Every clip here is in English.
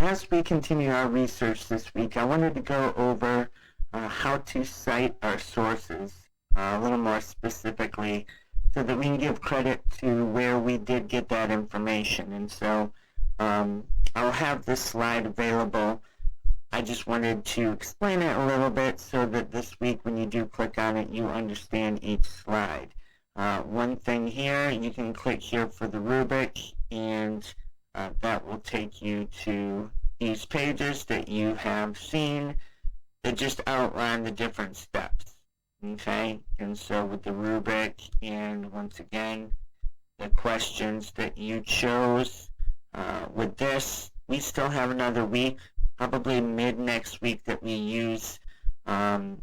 as we continue our research this week, I wanted to go over how to cite our sources a little more specifically so that we can give credit to where we did get that information. And so I'll have this slide available. I just wanted to explain it a little bit so that this week when you do click on it, you understand each slide. One thing here, you can click here for the rubric, and that will take you to these pages that you have seen that just outline the different steps. Okay, and so with the rubric, and once again, the questions that you chose, with this, we still have another week, probably mid next week, that we use kind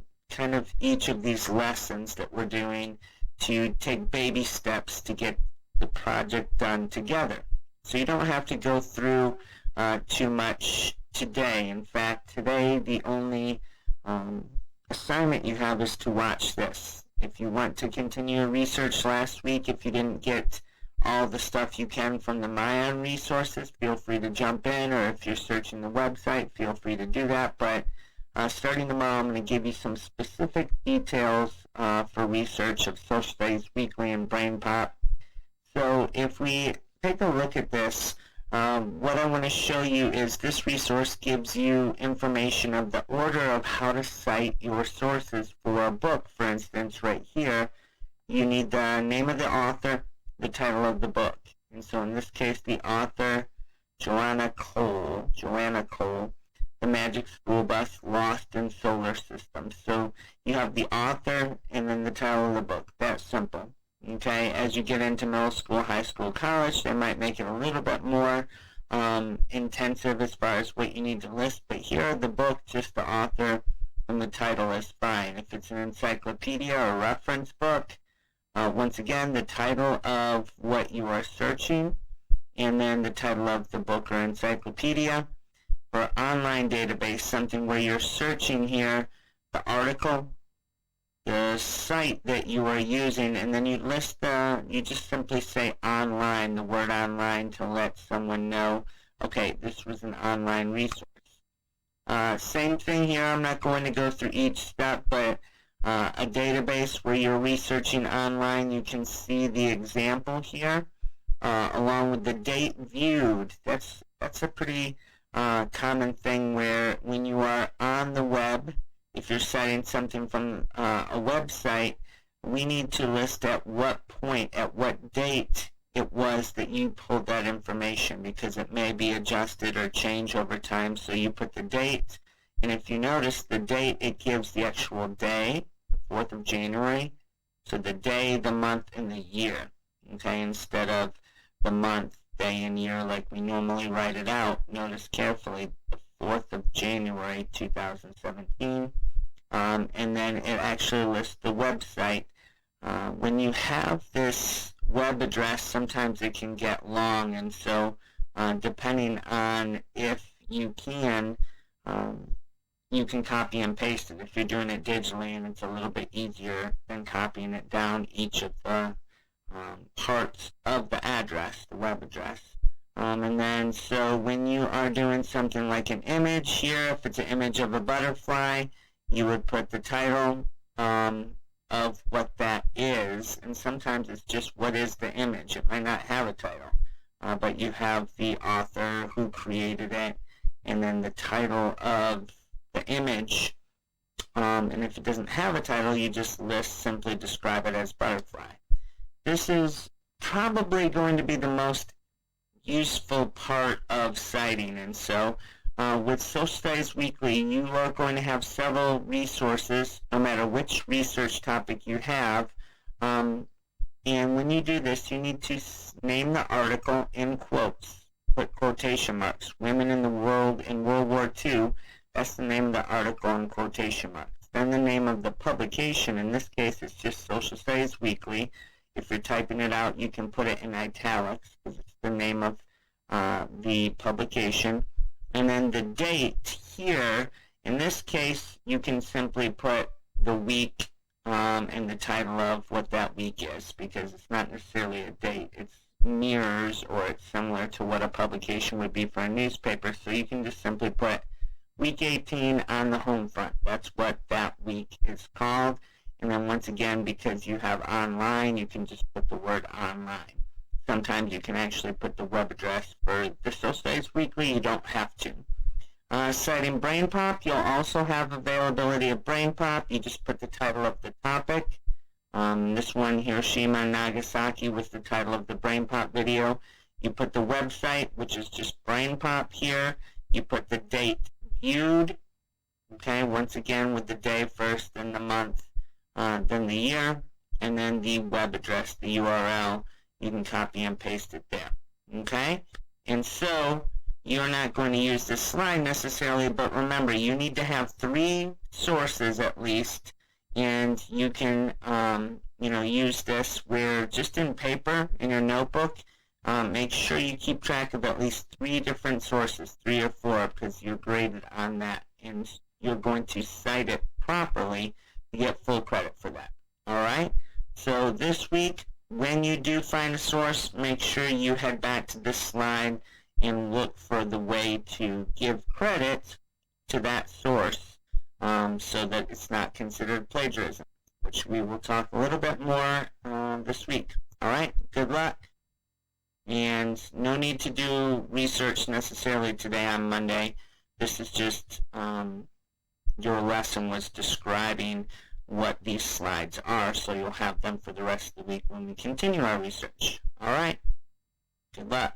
of each of these lessons that we're doing to take baby steps to get the project done together. So you don't have to go through too much today. In fact, today the only assignment you have is to watch this. If you want to continue your research last week, if you didn't get all the stuff you can from the MyOn resources, feel free to jump in, or if you're searching the website, feel free to do that. But starting tomorrow, I'm going to give you some specific details for research of Social Studies Weekly and Brain Pop. So if we take a look at this, what I want to show you is this resource gives you information of the order of how to cite your sources for a book. For instance, right here, you need the name of the author, the title of the book. And so in this case, the author, Joanna Cole, The Magic School Bus, Lost in Solar Systems. So you have the author and then the title of the book. That's simple. Okay, as you get into middle school, high school, college, they might make it a little bit more intensive as far as what you need to list. But here, the book, just the author and the title is fine. If it's an encyclopedia or reference book, once again, the title of what you are searching, and then the title of the book or encyclopedia. For online database, something where you're searching here, the article, the site that you are using, and then you you just simply say online, the word online, to let someone know, okay, this was an online resource. Same thing here, I'm not going to go through each step, but a database where you're researching online, you can see the example here, along with the date viewed. That's a pretty common thing where when you are on the web, if you're citing something from a website, we need to list at what point, at what date it was that you pulled that information, because it may be adjusted or changed over time. So you put the date, and if you notice the date, it gives the actual day, the 4th of January, so the day, the month, and the year, okay, instead of the month, day, and year like we normally write it out. Notice carefully, the 4th of January 2017, and then it actually lists the website. When you have this web address, sometimes it can get long, and so depending on if you can copy and paste it if you're doing it digitally, and it's a little bit easier than copying it down each of the parts of the address, the web address. And then so when you are doing something like an image here, if it's an image of a butterfly, you would put the title of what that is, and sometimes it's just what is the image. It might not have a title, but you have the author who created it, and then the title of the image, and if it doesn't have a title, you just simply describe it as butterfly. This is probably going to be the most useful part of citing, and so with Social Studies Weekly, you are going to have several resources, no matter which research topic you have, and when you do this, you need to name the article in quotes, put quotation marks. Women in the World in World War II, that's the name of the article in quotation marks. Then the name of the publication, in this case it's just Social Studies Weekly. If you're typing it out, you can put it in italics, because it's the name of the publication. And then the date here, in this case, you can simply put the week and the title of what that week is, because it's not necessarily a date. It's mirrors or it's similar to what a publication would be for a newspaper. So you can just simply put week 18 on the home front. That's what that week is called. And then once again, because you have online, you can just put the word online. Sometimes you can actually put the web address for the Social Studies Weekly. You don't have to. Citing Brain Pop, you'll also have availability of Brain Pop. You just put the title of the topic. This one, Hiroshima and Nagasaki, was the title of the Brain Pop video. You put the website, which is just Brain Pop here. You put the date viewed, okay, once again with the day first, then the month, then the year, and then the web address, the URL. You can copy and paste it there, okay? And so you're not going to use this slide necessarily, but remember, you need to have 3 sources at least, and you can, use this where just in paper, in your notebook, make sure you keep track of at least 3 different sources, 3 or 4, because you're graded on that, and you're going to cite it properly to get full credit for that, all right? So this week, when you do find a source, make sure you head back to this slide and look for the way to give credit to that source so that it's not considered plagiarism, which we will talk a little bit more this week. All right, good luck. And no need to do research necessarily today on Monday. This is just your lesson was describing what these slides are, so you'll have them for the rest of the week when we continue our research. All right, good luck.